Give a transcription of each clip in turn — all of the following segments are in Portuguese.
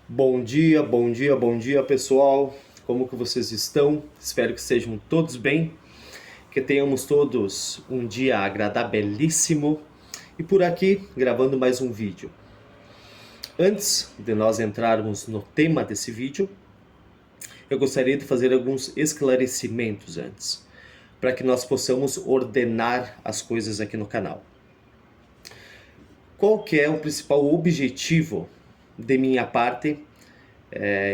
Bom dia, bom dia, bom dia, pessoal. Como que vocês estão? Espero que estejam todos bem, que tenhamos todos um dia agradabilíssimo e por aqui gravando mais um vídeo. Antes de nós entrarmos no tema desse vídeo, eu gostaria de fazer alguns esclarecimentos antes, para que nós possamos ordenar as coisas aqui no canal. Qual que é o principal objetivo de minha parte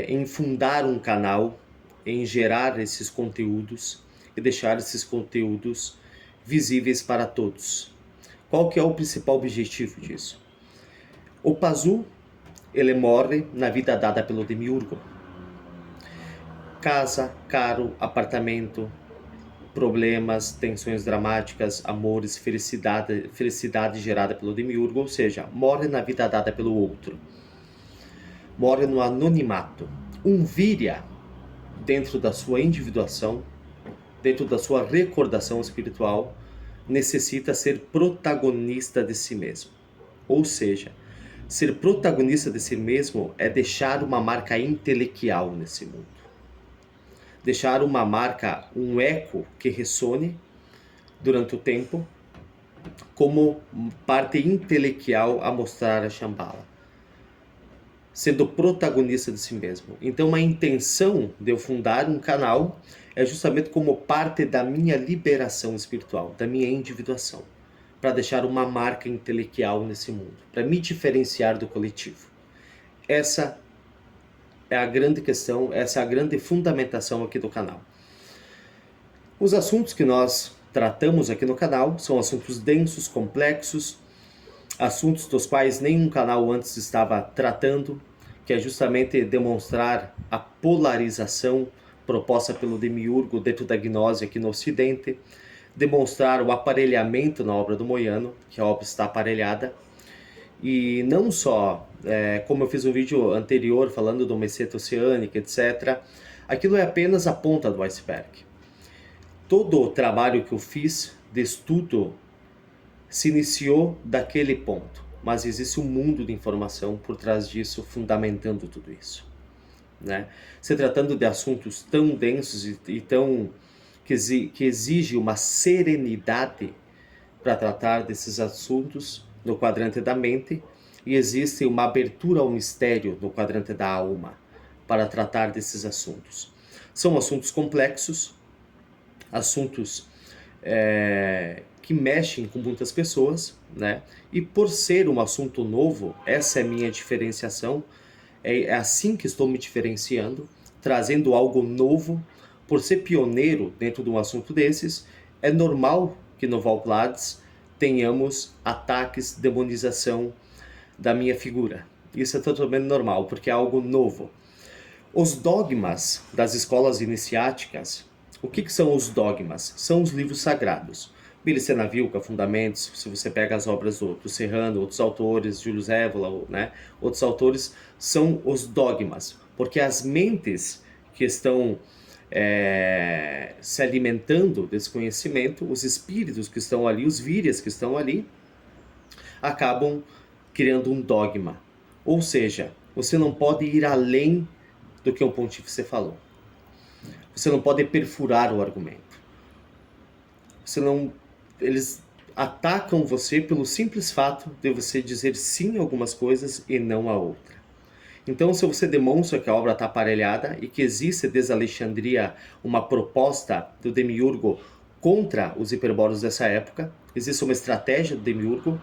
em fundar um canal, em gerar esses conteúdos e deixar esses conteúdos visíveis para todos? Qual que é o principal objetivo disso? O Pazu, ele morre na vida dada pelo Demiurgo. Casa, carro, apartamento, problemas, tensões dramáticas, amores, felicidade gerada pelo Demiurgo, ou seja, morre na vida dada pelo outro. Morre no anonimato. Um Virya, dentro da sua individuação, dentro da sua recordação espiritual, necessita ser protagonista de si mesmo. Ou seja, ser protagonista de si mesmo é deixar uma marca intelectual nesse mundo. Deixar uma marca, um eco que ressone durante o tempo, como parte intelectual a mostrar a Shambhala, sendo protagonista de si mesmo. Então a intenção de eu fundar um canal é justamente como parte da minha liberação espiritual, da minha individuação, para deixar uma marca intelectual nesse mundo, para me diferenciar do coletivo. Essa é a grande questão, essa é a grande fundamentação aqui do canal. Os assuntos que nós tratamos aqui no canal são assuntos densos, complexos, assuntos dos quais nenhum canal antes estava tratando, que é justamente demonstrar a polarização proposta pelo Demiurgo dentro da gnose aqui no Ocidente, demonstrar o aparelhamento na obra do Moyano, que a obra está aparelhada, e não só, como eu fiz um vídeo anterior falando do meseta oceânica, etc., aquilo é apenas a ponta do iceberg. Todo o trabalho que eu fiz de estudo se iniciou daquele ponto, mas existe um mundo de informação por trás disso, fundamentando tudo isso, né? Se tratando de assuntos tão densos e tão que exige uma serenidade para tratar desses assuntos no quadrante da mente, e existe uma abertura ao mistério no quadrante da alma para tratar desses assuntos. São assuntos complexos, assuntos que mexem com muitas pessoas, né? E por ser um assunto novo, essa é a minha diferenciação, é assim que estou me diferenciando, trazendo algo novo. Por ser pioneiro dentro de um assunto desses, é normal que no Valplatz tenhamos ataques, demonização da minha figura. Isso é totalmente normal, porque é algo novo. Os dogmas das escolas iniciáticas, o que são os dogmas? São os livros sagrados. Milicena Vilca, Fundamentos, se você pega as obras do Serrano, outros autores, Júlio Zévola, né? Outros autores, são os dogmas. Porque as mentes que estão se alimentando desse conhecimento, os espíritos que estão ali, os vírias que estão ali, acabam criando um dogma. Ou seja, você não pode ir além do que um pontífice falou. Você não pode perfurar o argumento. Eles atacam você pelo simples fato de você dizer sim a algumas coisas e não a outra. Então, se você demonstra que a obra está aparelhada e que existe desde Alexandria uma proposta do Demiurgo contra os hiperbóreos dessa época, existe uma estratégia do Demiurgo,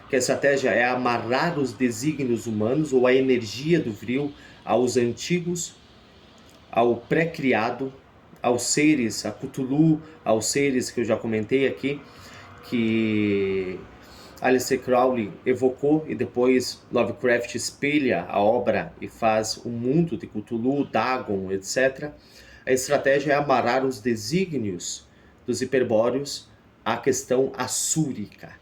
que a estratégia é amarrar os desígnios humanos ou a energia do vril aos antigos, ao pré-criado, aos seres, a Cthulhu, aos seres que eu já comentei aqui, que Aleister Crowley evocou e depois Lovecraft espelha a obra e faz um mundo de Cthulhu, Dagon, etc. A estratégia é amarrar os desígnios dos hiperbóreos à questão assúrica,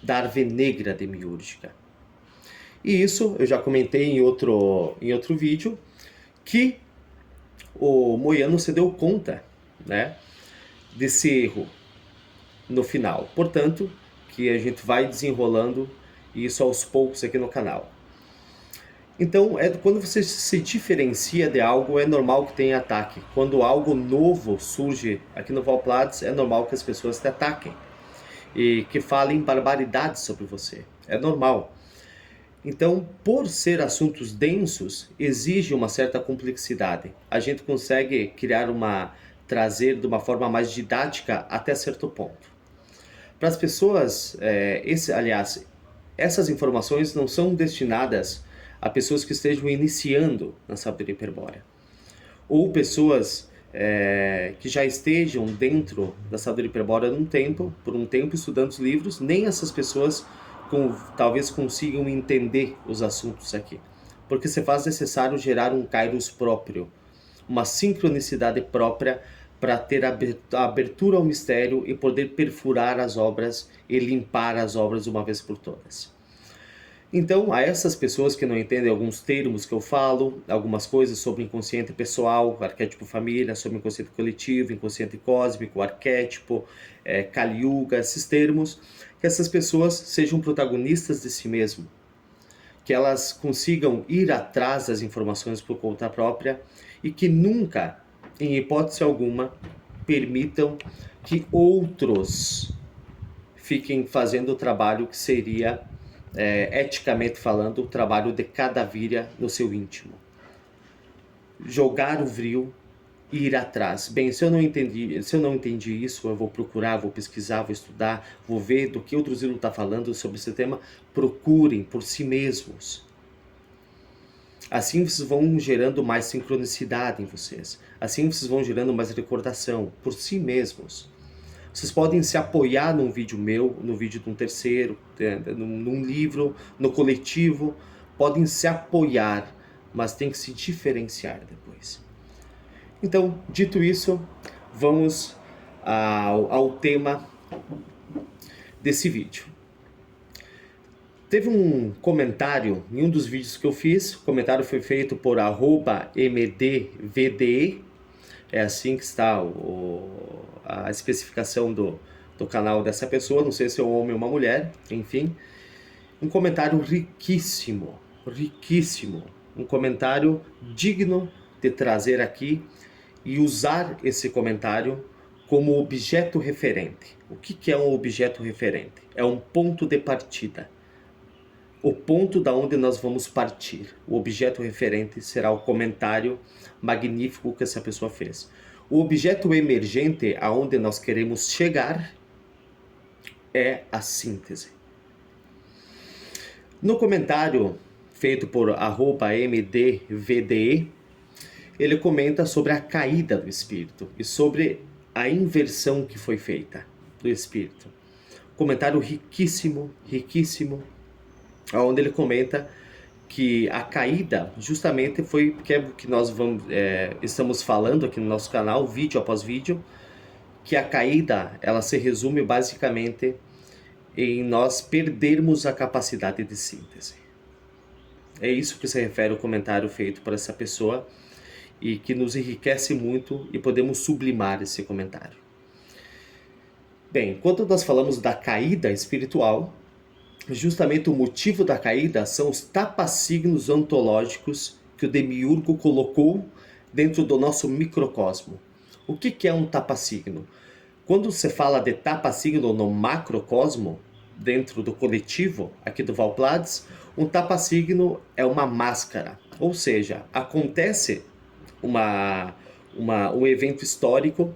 da árvore negra demiúrgica. E isso eu já comentei em outro vídeo, que o Moyano se deu conta, né, desse erro no final. Portanto, que a gente vai desenrolando isso aos poucos aqui no canal. Então, quando você se diferencia de algo, é normal que tenha ataque. Quando algo novo surge aqui no Valplatz, é normal que as pessoas te ataquem e que falem barbaridades sobre você. É normal. Então, por ser assuntos densos, exige uma certa complexidade. A gente consegue trazer de uma forma mais didática até certo ponto. Para as pessoas, essas informações não são destinadas a pessoas que estejam iniciando na sabedoria hiperbórea, ou pessoas que já estejam dentro da sabedoria hiperbórea por um tempo estudando os livros. Nem essas pessoas talvez consigam entender os assuntos aqui, porque se faz necessário gerar um kairos próprio, uma sincronicidade própria, para ter a abertura ao mistério e poder perfurar as obras e limpar as obras de uma vez por todas. Então, a essas pessoas que não entendem alguns termos que eu falo, algumas coisas sobre inconsciente pessoal, arquétipo família, sobre inconsciente coletivo, inconsciente cósmico, arquétipo, Kali Yuga, esses termos, que essas pessoas sejam protagonistas de si mesmo, que elas consigam ir atrás das informações por conta própria e que nunca, em hipótese alguma, permitam que outros fiquem fazendo o trabalho que seria, eticamente falando, o trabalho de cada víria no seu íntimo. Jogar o vril e ir atrás. Bem, se eu não entendi isso, eu vou procurar, vou pesquisar, vou estudar, vou ver do que outro Zilo está falando sobre esse tema. Procurem por si mesmos. Assim vocês vão gerando mais sincronicidade em vocês. Assim vocês vão gerando mais recordação por si mesmos. Vocês podem se apoiar num vídeo meu, no vídeo de um terceiro, num livro, no coletivo. Podem se apoiar, mas tem que se diferenciar depois. Então, dito isso, vamos ao tema desse vídeo. Teve um comentário em um dos vídeos que eu fiz. O comentário foi feito por @mdvde. É assim que está a especificação do canal dessa pessoa. Não sei se é um homem ou uma mulher, enfim. Um comentário riquíssimo, riquíssimo. Um comentário digno de trazer aqui e usar esse comentário como objeto referente. O que é um objeto referente? É um ponto de partida. O ponto da onde nós vamos partir. O objeto referente será o comentário magnífico que essa pessoa fez. O objeto emergente aonde nós queremos chegar é a síntese. No comentário feito por @mdvde, ele comenta sobre a caída do espírito e sobre a inversão que foi feita do espírito. Comentário riquíssimo, riquíssimo, onde ele comenta que a caída justamente foi que é o que nós estamos falando aqui no nosso canal, vídeo após vídeo, que a caída ela se resume basicamente em nós perdermos a capacidade de síntese. É isso que se refere o comentário feito por essa pessoa e que nos enriquece muito e podemos sublimar esse comentário. Bem, quando nós falamos da caída espiritual, justamente o motivo da caída são os tapasignos ontológicos que o Demiurgo colocou dentro do nosso microcosmo. O que é um tapasigno? Quando você fala de tapasigno no macrocosmo, dentro do coletivo aqui do Valplatz, um tapasigno é uma máscara. Ou seja, acontece um evento histórico,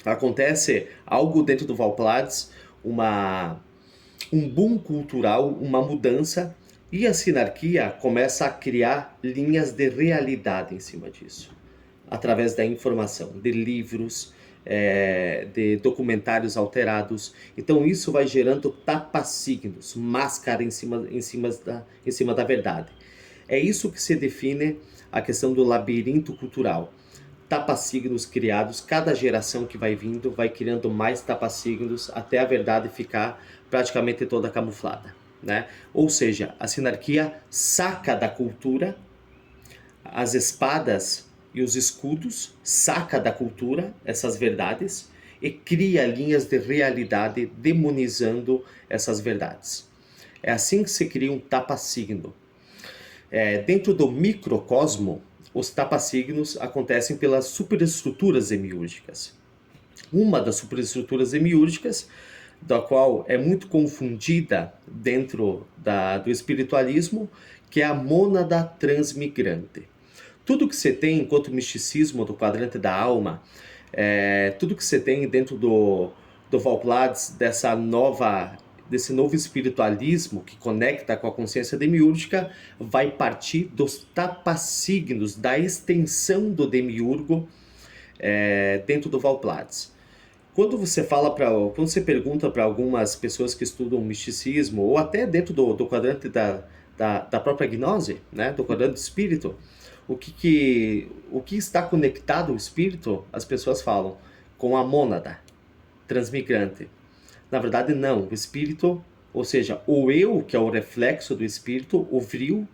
acontece algo dentro do Valplatz, um boom cultural, uma mudança, e a sinarquia começa a criar linhas de realidade em cima disso, através da informação, de livros, de documentários alterados. Então isso vai gerando tapasignos, máscara em cima da verdade. É isso que se define a questão do labirinto cultural. Tapasignos criados, cada geração que vai vindo vai criando mais tapasignos até a verdade ficar praticamente toda camuflada, né? Ou seja, a sinarquia saca da cultura as espadas e os escudos, saca da cultura essas verdades e cria linhas de realidade demonizando essas verdades. É assim que se cria um tapasigno. Dentro do microcosmo, os tapasignos acontecem pelas superestruturas demiúrgicas. Uma das superestruturas demiúrgicas, da qual é muito confundida dentro do espiritualismo, que é a mônada transmigrante. Tudo que você tem enquanto misticismo do quadrante da alma, tudo que você tem dentro do Valplatz, desse novo espiritualismo que conecta com a consciência demiúrgica, vai partir dos tapasignos, da extensão do demiurgo dentro do Valplatz. Quando você pergunta para algumas pessoas que estudam misticismo, ou até dentro do quadrante da própria gnose, né, do quadrante do espírito, o que está conectado ao espírito, as pessoas falam com a mônada transmigrante. Na verdade, não. O espírito, ou seja, o eu, que é o reflexo do espírito, o vril,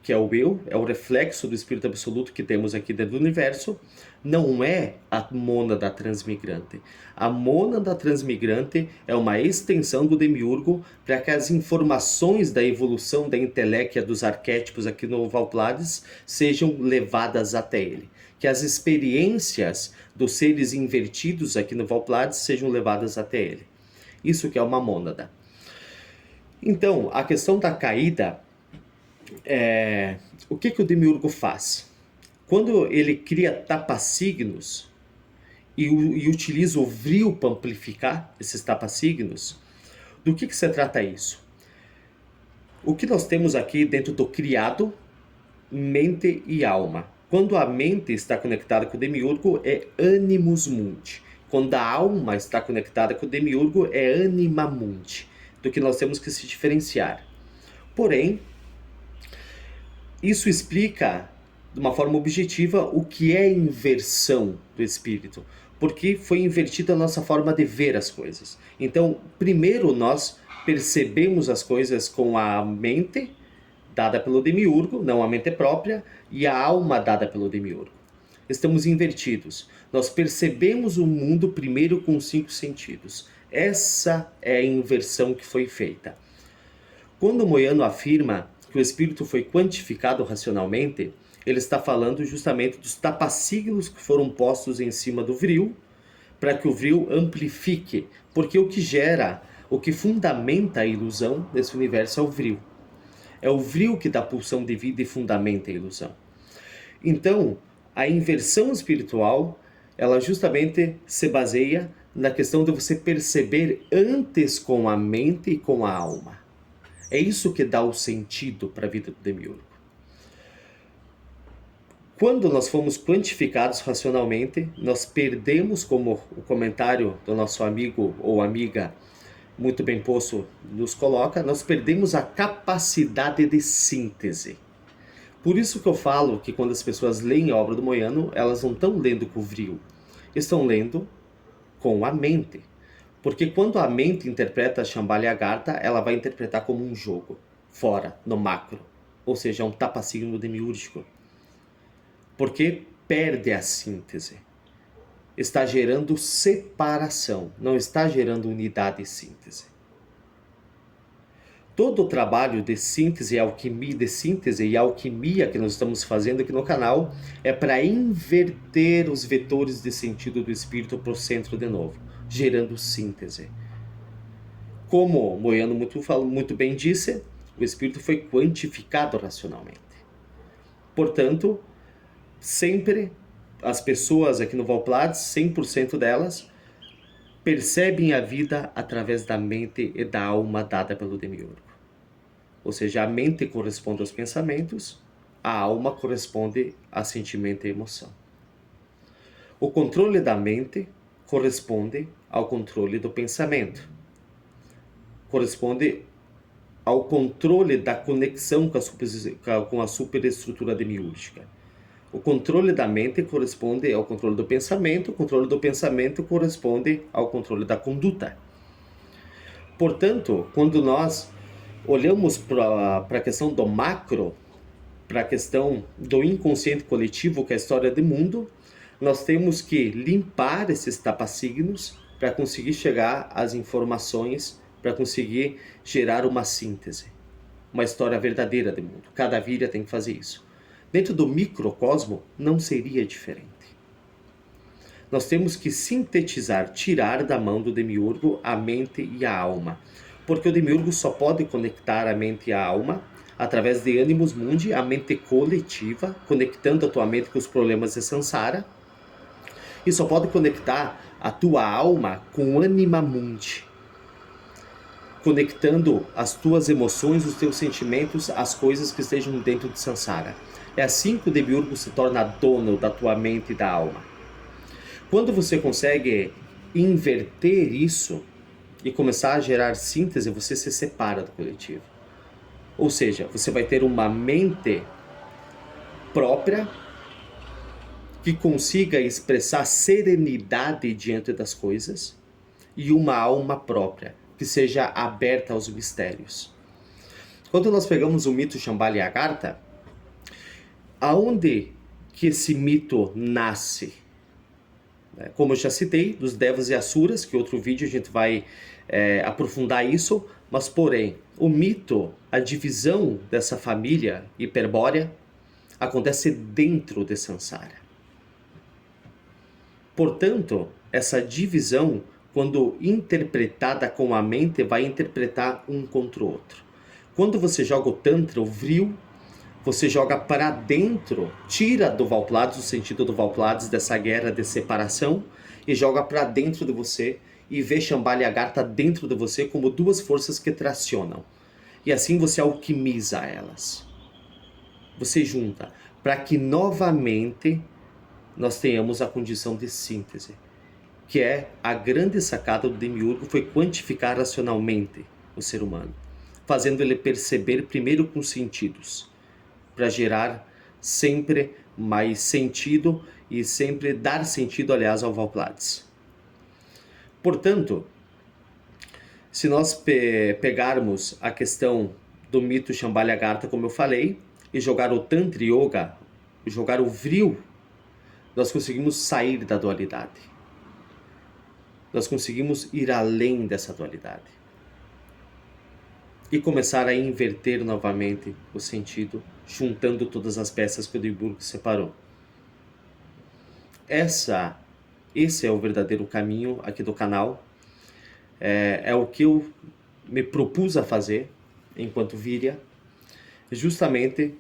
que é o eu, é o reflexo do espírito absoluto que temos aqui dentro do universo, não é a mônada transmigrante. A mônada transmigrante é uma extensão do demiurgo para que as informações da evolução da inteléquia dos arquétipos aqui no Valplatz sejam levadas até ele. Que as experiências dos seres invertidos aqui no Valplatz sejam levadas até ele. Isso que é uma mônada. Então, a questão da caída, o que o demiurgo faz? Quando ele cria tapasignos e utiliza o vril para amplificar esses tapasignos, do que se trata isso? O que nós temos aqui dentro do criado, mente e alma. Quando a mente está conectada com o demiurgo, é animus mundi. Quando a alma está conectada com o demiurgo, é anima mundi, do que nós temos que se diferenciar. Porém, isso explica de uma forma objetiva o que é inversão do espírito, porque foi invertida a nossa forma de ver as coisas. Então, primeiro nós percebemos as coisas com a mente dada pelo demiurgo, não a mente própria, e a alma dada pelo demiurgo. Estamos invertidos. Nós percebemos o mundo primeiro com os 5 sentidos. Essa é a inversão que foi feita. Quando Moyano afirma que o espírito foi quantificado racionalmente, ele está falando justamente dos tapasignos que foram postos em cima do vril, para que o vril amplifique, porque o que fundamenta a ilusão desse universo é o vril. É o vril que dá pulsão de vida e fundamenta a ilusão. Então, a inversão espiritual, ela justamente se baseia na questão de você perceber antes com a mente e com a alma. É isso que dá o sentido para a vida do demiurgo. Quando nós fomos quantificados racionalmente, nós perdemos, como o comentário do nosso amigo ou amiga muito bem posto nos coloca, nós perdemos a capacidade de síntese. Por isso que eu falo que quando as pessoas leem a obra do Moyano, elas não estão lendo com o vril, estão lendo com a mente. Porque quando a mente interpreta a Shambhala-Gartha, ela vai interpretar como um jogo, fora, no macro. Ou seja, um tapasigno demiúrgico. Porque perde a síntese. Está gerando separação, não está gerando unidade e síntese. Todo o trabalho de síntese e alquimia que nós estamos fazendo aqui no canal é para inverter os vetores de sentido do espírito para o centro de novo, gerando síntese. Como Moyano muito bem disse, o espírito foi quantificado racionalmente. Portanto, sempre as pessoas aqui no Valplatz, 100% delas, percebem a vida através da mente e da alma dada pelo demiurgo. Ou seja, a mente corresponde aos pensamentos, a alma corresponde a sentimento e emoção. O controle da mente corresponde ao controle do pensamento. Corresponde ao controle da conexão com a superestrutura demiúrgica. O controle da mente corresponde ao controle do pensamento, o controle do pensamento corresponde ao controle da conduta. Portanto, quando nós olhamos para a questão do macro, para a questão do inconsciente coletivo, que é a história do mundo, nós temos que limpar esses tapasignos para conseguir chegar às informações, para conseguir gerar uma síntese. uma história verdadeira de mundo. Cada Virya tem que fazer isso. Dentro do microcosmo, não seria diferente. Nós temos que sintetizar, tirar da mão do demiurgo a mente e a alma. Porque o demiurgo só pode conectar a mente e a alma através de Animus Mundi, a mente coletiva, conectando a tua mente com os problemas de Sansara. E só pode conectar a tua alma com Anima Mundi, conectando as tuas emoções, os teus sentimentos, as coisas que estejam dentro de Sansara. É assim que o demiurgo se torna dono da tua mente e da alma. Quando você consegue inverter isso e começar a gerar síntese, você se separa do coletivo. Ou seja, você vai ter uma mente própria que consiga expressar serenidade diante das coisas e uma alma própria que seja aberta aos mistérios. Quando nós pegamos o mito Shambhala e Agartha, aonde que esse mito nasce? Como eu já citei, dos Devas e Asuras, que outro vídeo a gente vai aprofundar isso, mas porém, o mito, a divisão dessa família hiperbórea, acontece dentro de Sansara. Portanto, essa divisão, quando interpretada com a mente, vai interpretar um contra o outro. Quando você joga o Tantra, o Vril, você joga para dentro, tira do Valpladis, o sentido do Valpladis, dessa guerra de separação, e joga para dentro de você, e vê Shambhala e Agartha dentro de você como duas forças que tracionam. E assim você alquimiza elas. Você junta, para que novamente nós tenhamos a condição de síntese, que é a grande sacada do demiurgo, foi quantificar racionalmente o ser humano, fazendo ele perceber primeiro com sentidos, para gerar sempre mais sentido e sempre dar sentido, aliás, ao Valpladis. Portanto, se nós pegarmos a questão do mito Shambhala e Agartha, como eu falei, e jogar o Tantra Yoga, jogar o Vril, nós conseguimos sair da dualidade. Nós conseguimos ir além dessa dualidade. E começar a inverter novamente o sentido, juntando todas as peças que o demiurgo separou. Esse é o verdadeiro caminho aqui do canal. É o que eu me propus a fazer enquanto Virya, justamente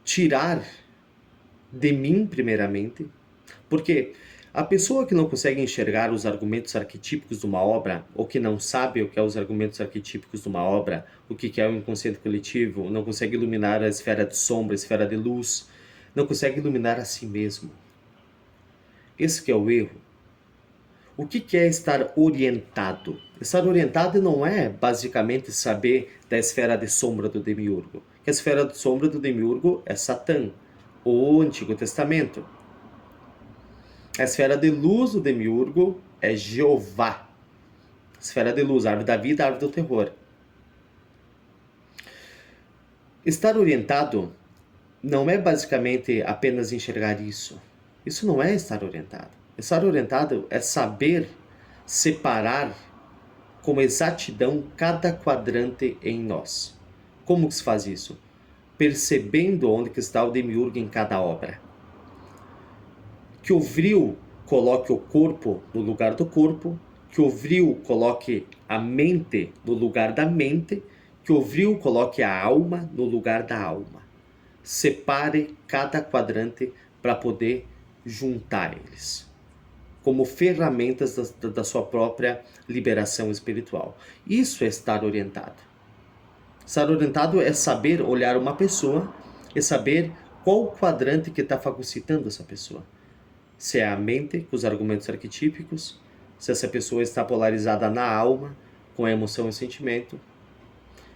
tirar de mim primeiramente, porque a pessoa que não consegue enxergar os argumentos arquetípicos de uma obra, ou que não sabe o que é os argumentos arquetípicos de uma obra, o que é o inconsciente coletivo, não consegue iluminar a esfera de sombra, a esfera de luz, não consegue iluminar a si mesmo. Esse que é o erro. O que é estar orientado? Estar orientado não é basicamente saber da esfera de sombra do demiurgo. A esfera de sombra do demiurgo é Satã, o Antigo Testamento. A esfera de luz do demiurgo é Jeová. A esfera de luz, a árvore da vida, a árvore do terror. Estar orientado não é basicamente apenas enxergar isso. Isso não é estar orientado. Estar orientado é saber separar com exatidão cada quadrante em nós. Como que se faz isso? Percebendo onde que está o demiurgo em cada obra. Que o Vril coloque o corpo no lugar do corpo, que o Vril coloque a mente no lugar da mente, que o Vril coloque a alma no lugar da alma. Separe cada quadrante para poder juntar eles como ferramentas da sua própria liberação espiritual. Isso é estar orientado. Estar orientado é saber olhar uma pessoa e saber qual quadrante que está fagocitando essa pessoa. Se é a mente, com os argumentos arquetípicos, se essa pessoa está polarizada na alma, com a emoção e sentimento.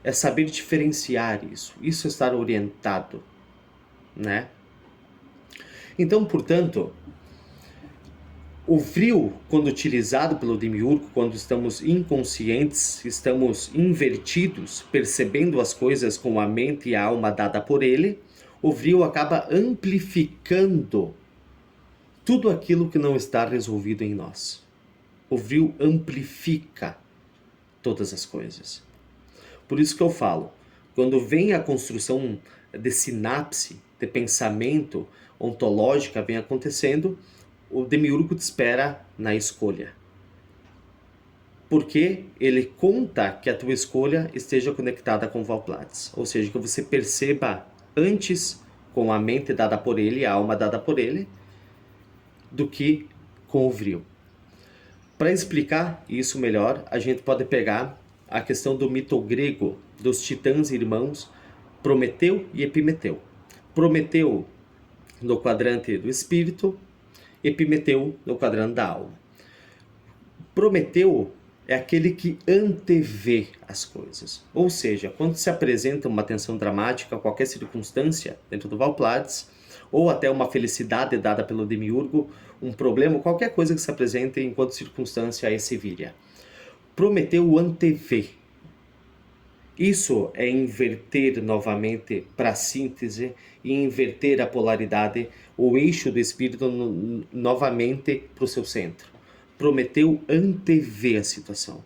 É saber diferenciar isso. Isso é estar orientado, né? Então, portanto, o Vril, quando utilizado pelo demiurgo, quando estamos inconscientes, estamos invertidos, percebendo as coisas com a mente e a alma dada por ele, o Vril acaba amplificando tudo aquilo que não está resolvido em nós. O Vril amplifica todas as coisas. Por isso que eu falo, Quando vem a construção de sinapse, de pensamento ontológica vem acontecendo, o demiurgo te espera na escolha. Porque ele conta que a tua escolha esteja conectada com Valplatz. Ou seja, que você perceba antes com a mente dada por ele, a alma dada por ele, do que com o Vril. Para explicar isso melhor, a gente pode pegar a questão do mito grego dos titãs irmãos Prometeu e Epimeteu. Prometeu no quadrante do espírito, Epimeteu no quadrante da alma. Prometeu é aquele que antevê as coisas. Ou seja, quando se apresenta uma tensão dramática, qualquer circunstância dentro do Valplatz, ou até uma felicidade dada pelo demiurgo, um problema, qualquer coisa que se apresente enquanto circunstância é Sevilha. Prometeu antevê. Isso é inverter novamente para a síntese e inverter a polaridade, o eixo do espírito novamente para o seu centro. Prometeu antever a situação,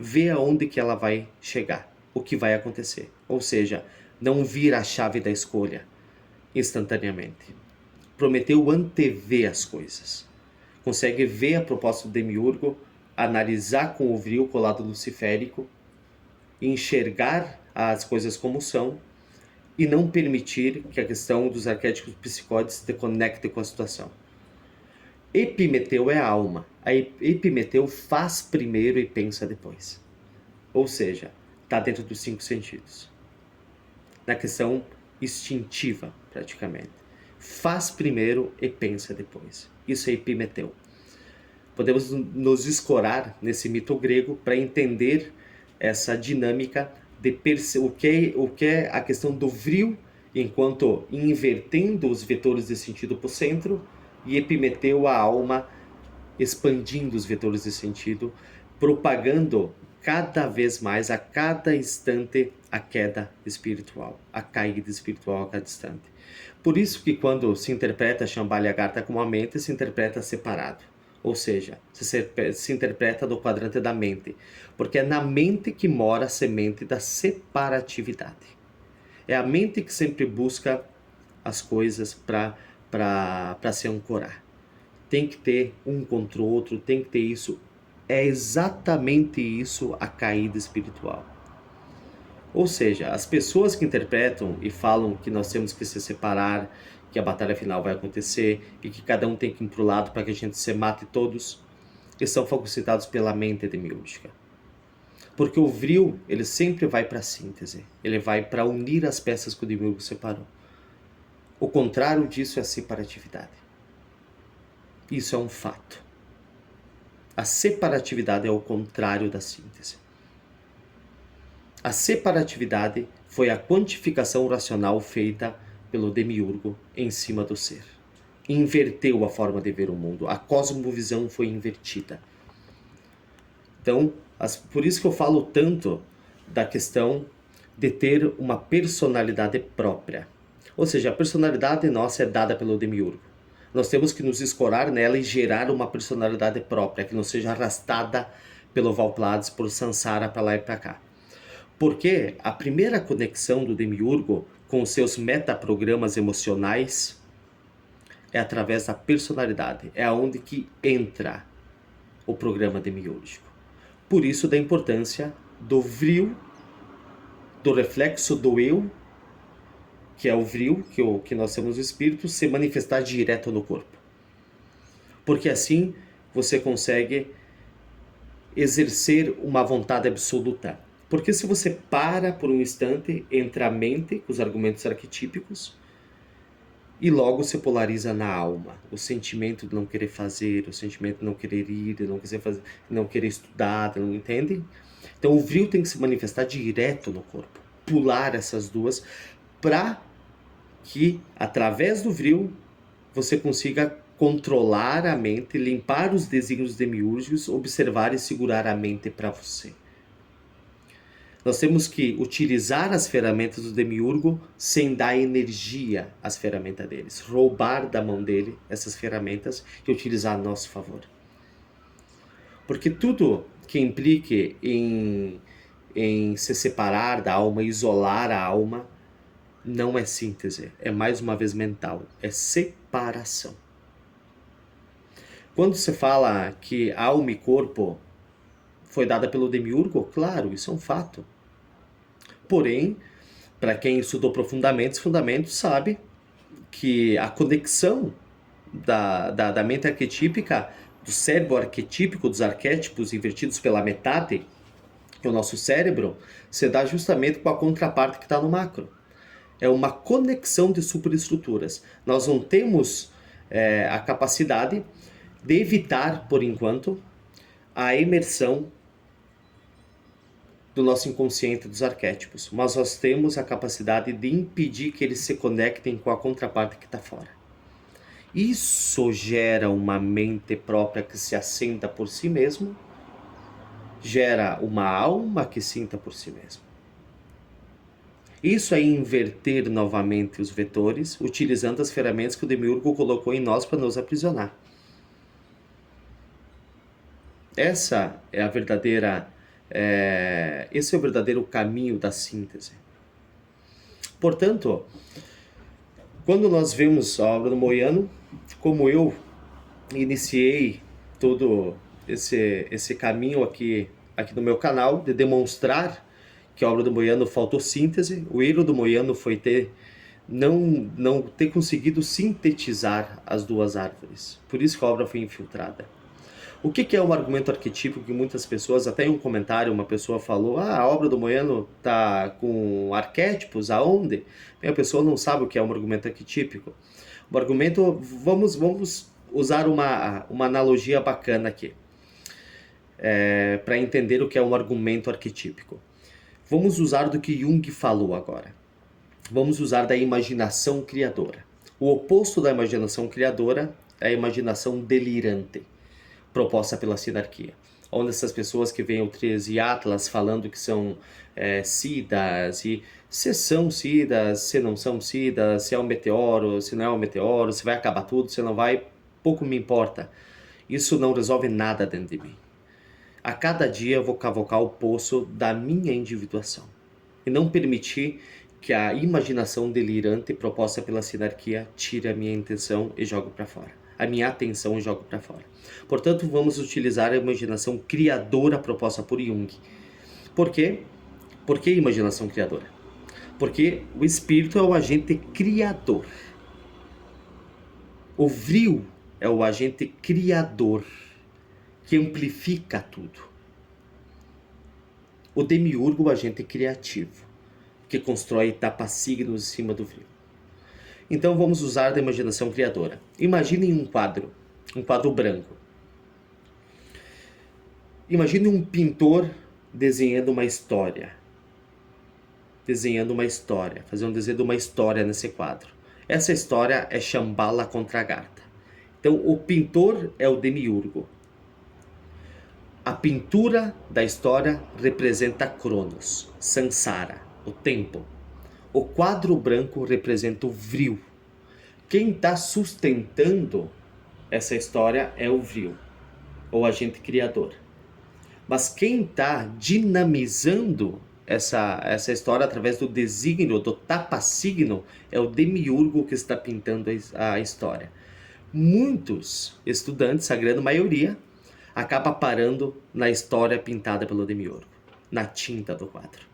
ver aonde que ela vai chegar, o que vai acontecer. Ou seja, não vira a chave da escolha instantaneamente. Prometeu antever as coisas. Consegue ver a proposta do demiurgo, analisar com o vril colado luciférico, enxergar as coisas como são e não permitir que a questão dos arquétipos psicóticos se conecte com a situação. Epimeteu é a alma. A Epimeteu faz primeiro e pensa depois. Ou seja, está dentro dos 5 sentidos. Na questão instintiva, praticamente. Faz primeiro e pensa depois. Isso é Epimeteu. Podemos nos escorar nesse mito grego para entender essa dinâmica de o que é a questão do vril, enquanto invertendo os vetores de sentido para o centro, e Epimeteu a alma expandindo os vetores de sentido, propagando cada vez mais, a cada instante, a queda espiritual, a caída espiritual a cada instante. Por isso que quando se interpreta Shambhala-Garta como a mente, se interpreta separado. Ou seja, se interpreta do quadrante da mente. Porque é na mente que mora a semente da separatividade. É a mente que sempre busca as coisas para se ancorar. Tem que ter um contra o outro, tem que ter isso. É exatamente isso a caída espiritual. Ou seja, as pessoas que interpretam e falam que nós temos que se separar, que a batalha final vai acontecer e que cada um tem que ir para o lado para que a gente se mate todos, eles são fagocitados pela mente demiúrgica. Porque o vril, ele sempre vai para a síntese, ele vai para unir as peças que o demiurgo separou. O contrário disso é a separatividade. Isso é um fato. A separatividade é o contrário da síntese. A separatividade foi a quantificação racional feita pelo demiurgo em cima do ser. Inverteu a forma de ver o mundo. A cosmovisão foi invertida. Então, por isso que eu falo tanto da questão de ter uma personalidade própria. Ou seja, a personalidade nossa é dada pelo demiurgo. Nós temos que nos escorar nela e gerar uma personalidade própria, que não seja arrastada pelo Valplatz, por Sansara, para lá e para cá. Porque a primeira conexão do demiurgo com os seus metaprogramas emocionais é através da personalidade. É aonde que entra o programa demiúrgico. Por isso da importância do vril, do reflexo do eu, que é o vril, que nós temos o espírito, se manifestar direto no corpo. Porque assim você consegue exercer uma vontade absoluta. Porque se você para por um instante entre a mente, os argumentos arquetípicos, e logo se polariza na alma. O sentimento de não querer fazer, o sentimento de não querer ir, de não querer fazer, de não querer estudar, não entende? Então o vril tem que se manifestar direto no corpo. Pular essas duas para que, através do vril, você consiga controlar a mente, limpar os desígnios demiúrgicos, observar e segurar a mente para você. Nós temos que utilizar as ferramentas do demiurgo sem dar energia às ferramentas deles. Roubar da mão dele essas ferramentas e utilizar a nosso favor. Porque tudo que implique em em se separar da alma, isolar a alma, não é síntese, é mais uma vez mental, é separação. Quando se fala que alma e corpo foi dada pelo Demiurgo, claro, isso é um fato. Porém, para quem estudou profundamente os fundamentos, sabe que a conexão da mente arquetípica, do cérebro arquetípico, dos arquétipos invertidos pela metade, que é o nosso cérebro, se dá justamente com a contraparte que está no macro. É uma conexão de superestruturas. Nós não temos a capacidade de evitar, por enquanto, a imersão do nosso inconsciente dos arquétipos, mas nós temos a capacidade de impedir que eles se conectem com a contraparte que está fora. Isso gera uma mente própria que se assenta por si mesmo, gera uma alma que sinta por si mesmo. Isso é inverter novamente os vetores, utilizando as ferramentas que o Demiurgo colocou em nós para nos aprisionar. Essa é a verdadeira, esse é o verdadeiro caminho da síntese. Portanto, quando nós vemos a obra do Mohiano, como eu iniciei todo esse caminho aqui no meu canal, de demonstrar que a obra do Mohiano faltou síntese, o erro do Mohiano foi não ter conseguido sintetizar as duas árvores. Por isso que a obra foi infiltrada. O que é um argumento arquetípico que muitas pessoas, até em um comentário, uma pessoa falou, a obra do Mohiano está com arquétipos, aonde? E a pessoa não sabe o que é um argumento arquetípico. O argumento, vamos usar uma analogia bacana aqui, para entender o que é um argumento arquetípico. Vamos usar do que Jung falou agora. Vamos usar da imaginação criadora. O oposto da imaginação criadora é a imaginação delirante, proposta pela sinarquia, onde essas pessoas que veem o Trias e Atlas falando que são Siddhas, e se são Siddhas, se não são Siddhas, se é um meteoro, se não é um meteoro, se vai acabar tudo, se não vai, pouco me importa. Isso não resolve nada dentro de mim. A cada dia eu vou cavocar o poço da minha individuação e não permitir que a imaginação delirante proposta pela sinarquia tire a minha intenção e jogue para fora. A minha atenção e jogo para fora. Portanto, vamos utilizar a imaginação criadora proposta por Jung. Por quê? Por que imaginação criadora? Porque o espírito é o agente criador. O vril é o agente criador que amplifica tudo. O demiurgo é o agente criativo que constrói tapa-signos em cima do vril. Então vamos usar da imaginação criadora. Imaginem um quadro branco. Imagine um pintor desenhando uma história. Fazendo um desenho de uma história nesse quadro. Essa história é Shambhala contra Agartha. Então o pintor é o demiurgo. A pintura da história representa Cronos, Sansara, o tempo. O quadro branco representa o vril. Quem está sustentando essa história é o vril, o agente criador. Mas quem está dinamizando essa história através do desígnio, do tapa-signo, é o demiurgo que está pintando a história. Muitos estudantes, a grande maioria, acaba parando na história pintada pelo demiurgo, na tinta do quadro.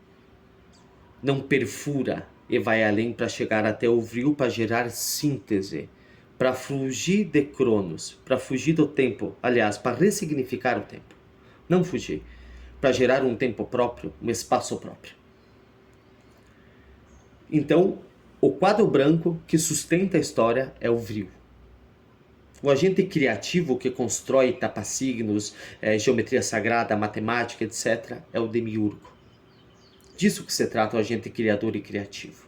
Não perfura e vai além para chegar até o vril para gerar síntese, para fugir de Cronos, para fugir do tempo, aliás, para ressignificar o tempo. Não fugir, para gerar um tempo próprio, um espaço próprio. Então, o quadro branco que sustenta a história é o vril. O agente criativo que constrói tapa-signos, geometria sagrada, matemática, etc., é o demiurgo. Disso que se trata o agente criador e criativo.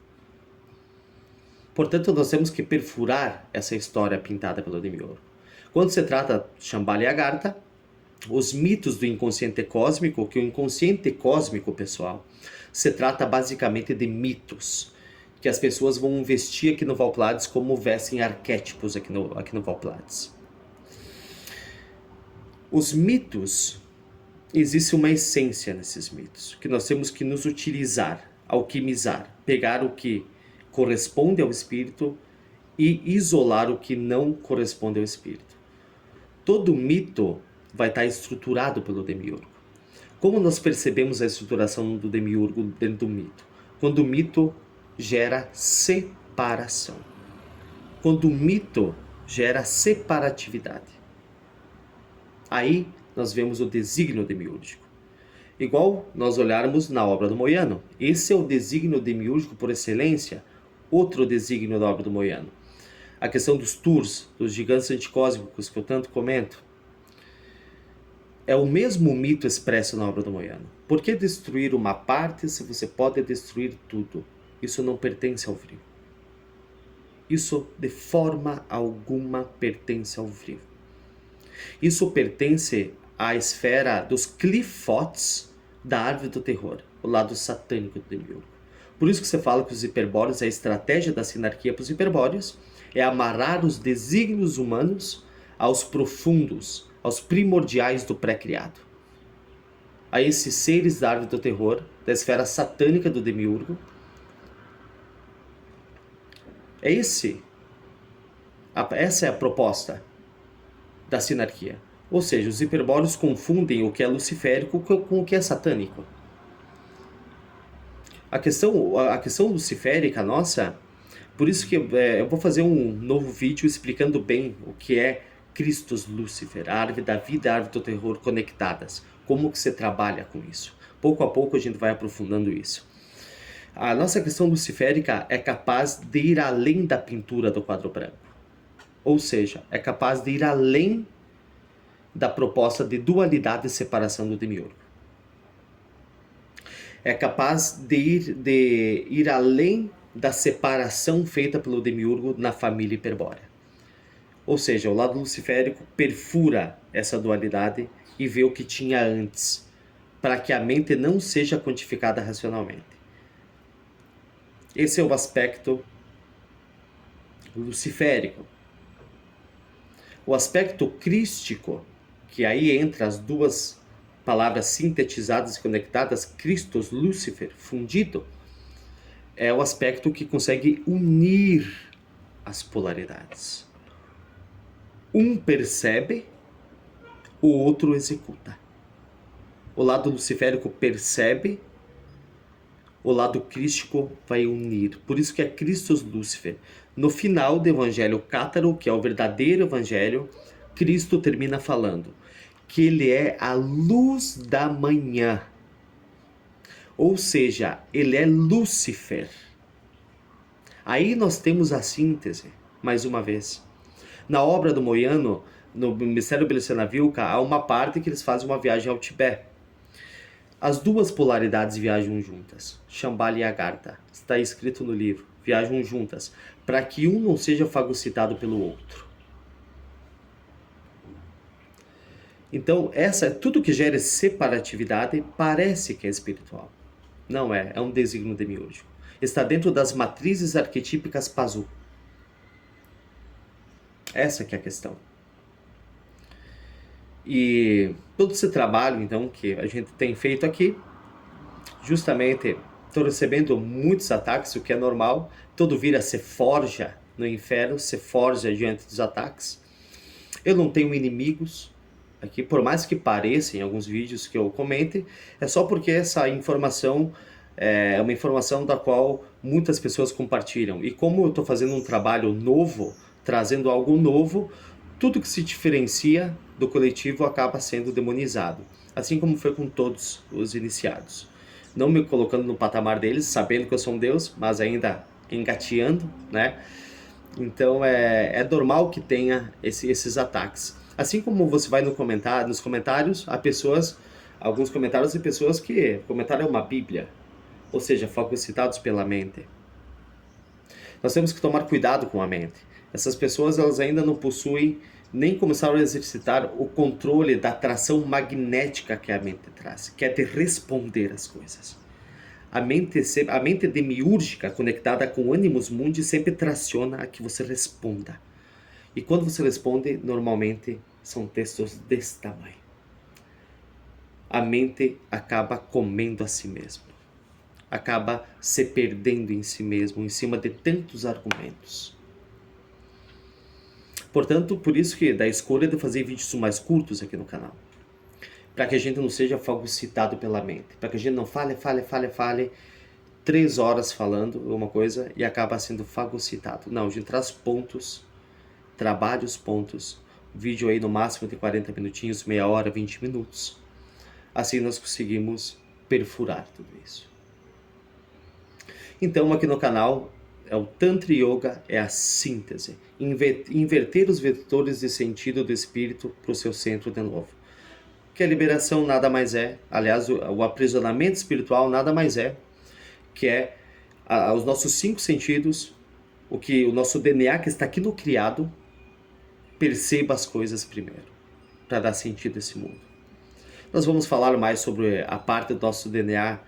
Portanto, nós temos que perfurar essa história pintada pelo demiurgo. Quando se trata de Shambhala e Agartha, os mitos do inconsciente cósmico, que o inconsciente cósmico, pessoal, se trata basicamente de mitos, que as pessoas vão vestir aqui no Valplades como vestem arquétipos aqui no Valplades. Os mitos existe uma essência nesses mitos, que nós temos que nos utilizar, alquimizar, pegar o que corresponde ao espírito e isolar o que não corresponde ao espírito. Todo mito vai estar estruturado pelo demiurgo. Como nós percebemos a estruturação do demiurgo dentro do mito? Quando o mito gera separação. Quando o mito gera separatividade. Aí nós vemos o desígnio demiúrgico. Igual nós olharmos na obra do Moiano. Esse é o desígnio demiúrgico por excelência. Outro desígnio da obra do Moiano. A questão dos tours, dos gigantes anticósmicos que eu tanto comento. É o mesmo mito expresso na obra do Moiano. Por que destruir uma parte se você pode destruir tudo? Isso não pertence ao Vril. Isso de forma alguma pertence ao Vril. Isso pertence à esfera dos clifotes da árvore do terror, o lado satânico do demiurgo. Por isso que você fala que os hiperbóreos, a estratégia da sinarquia para os hiperbóreos é amarrar os desígnios humanos aos profundos, aos primordiais do pré-criado. A esses seres da árvore do terror, da esfera satânica do demiurgo. Essa é a proposta da sinarquia. Ou seja, os hiperbóreos confundem o que é luciférico com o que é satânico. A questão luciférica nossa, por isso que eu vou fazer um novo vídeo explicando bem o que é Christus Lúcifer, a árvore da vida e a árvore do terror conectadas. Como que você trabalha com isso? Pouco a pouco a gente vai aprofundando isso. A nossa questão luciférica é capaz de ir além da pintura do quadro branco. Ou seja, é capaz de ir além da proposta de dualidade e separação do demiurgo. É capaz de ir além da separação feita pelo demiurgo na família hiperbórea. Ou seja, o lado luciférico perfura essa dualidade e vê o que tinha antes, para que a mente não seja quantificada racionalmente. Esse é o aspecto luciférico. O aspecto crístico, que aí entra as duas palavras sintetizadas e conectadas, Christus, Lúcifer, fundido, é o aspecto que consegue unir as polaridades. Um percebe, o outro executa. O lado luciférico percebe, o lado crístico vai unir. Por isso que é Christus Lúcifer. No final do Evangelho Cátaro, que é o verdadeiro Evangelho, Cristo termina falando que ele é a luz da manhã. Ou seja, ele é Lúcifer. Aí nós temos a síntese, mais uma vez. Na obra do Moiano, no Mistério Belesenavilca, há uma parte que eles fazem uma viagem ao Tibete. As duas polaridades viajam juntas, Shambhala e Agartha. Está escrito no livro, viajam juntas, para que um não seja fagocitado pelo outro. Então, tudo que gera separatividade parece que é espiritual. Não é, é um desígnio demiúrgico. Está dentro das matrizes arquetípicas Pazu. Essa que é a questão. E todo esse trabalho, então, que a gente tem feito aqui, justamente estou recebendo muitos ataques, o que é normal. Todo vira se forja no inferno, se forja diante dos ataques. Eu não tenho inimigos aqui, por mais que pareça em alguns vídeos que eu comente, é só porque essa informação é uma informação da qual muitas pessoas compartilham. E como eu estou fazendo um trabalho novo, trazendo algo novo, tudo que se diferencia do coletivo acaba sendo demonizado. Assim como foi com todos os iniciados. Não me colocando no patamar deles, sabendo que eu sou um Deus, mas ainda engateando, né? Então é normal que tenha esses ataques. Assim como você vai nos comentários, há pessoas, alguns comentários de pessoas que o comentário é uma bíblia, ou seja, fagocitados pela mente. Nós temos que tomar cuidado com a mente. Essas pessoas, elas ainda não possuem, nem começaram a exercitar o controle da atração magnética que a mente traz, que é de responder às coisas. A mente demiúrgica, conectada com o animus mundi, sempre traciona a que você responda. E quando você responde, normalmente são textos desse tamanho. a mente acaba comendo a si mesma, acaba se perdendo em si mesmo, em cima de tantos argumentos. Portanto, por isso que da escolha de fazer vídeos mais curtos aqui no canal, para que a gente não seja fagocitado pela mente, para que a gente não fale 3 horas falando uma coisa e acaba sendo fagocitado. Não, a gente traz pontos, trabalha os pontos, vídeo aí no máximo de 40 minutinhos, meia hora, 20 minutos. Assim nós conseguimos perfurar tudo isso. Então aqui no canal é o Tantra Yoga, é a síntese, inverter os vetores de sentido do espírito para o seu centro de novo. Que a liberação nada mais é, aliás, o aprisionamento espiritual nada mais é, que é os nossos 5 sentidos, o nosso DNA que está aqui no criado, perceba as coisas primeiro, para dar sentido a esse mundo. Nós vamos falar mais sobre a parte do nosso DNA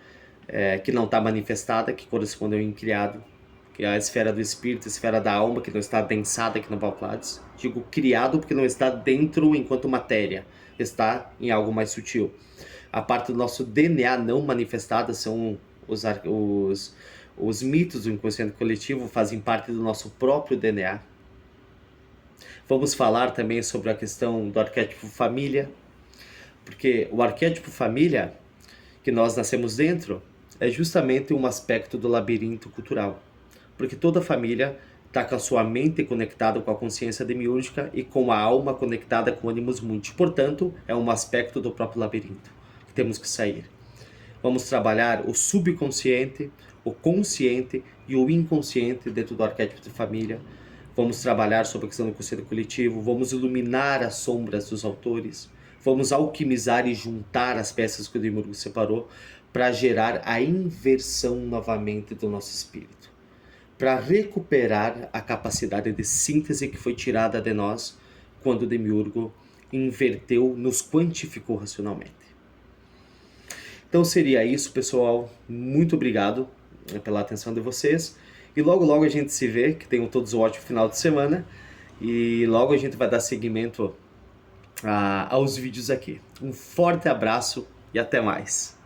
que não está manifestada, que corresponde ao incriado, que é a esfera do espírito, a esfera da alma, que não está adensada aqui no Valplades. Digo criado porque não está dentro enquanto matéria, está em algo mais sutil. A parte do nosso DNA não manifestada são os mitos do inconsciente coletivo, fazem parte do nosso próprio DNA. Vamos falar também sobre a questão do arquétipo família, porque o arquétipo família, que nós nascemos dentro, é justamente um aspecto do labirinto cultural. Porque toda família está com a sua mente conectada com a consciência demiúrgica e com a alma conectada com o animus mundi. Portanto, é um aspecto do próprio labirinto que temos que sair. Vamos trabalhar o subconsciente, o consciente e o inconsciente dentro do arquétipo de família. Vamos trabalhar sobre a questão do consciente coletivo, vamos iluminar as sombras dos autores, vamos alquimizar e juntar as peças que o Demiurgo separou para gerar a inversão novamente do nosso espírito, para recuperar a capacidade de síntese que foi tirada de nós quando o Demiurgo inverteu, nos quantificou racionalmente. Então seria isso, pessoal. Muito obrigado pela atenção de vocês. E logo, logo a gente se vê, que tenham todos um ótimo final de semana. E logo a gente vai dar seguimento aos vídeos aqui. Um forte abraço e até mais.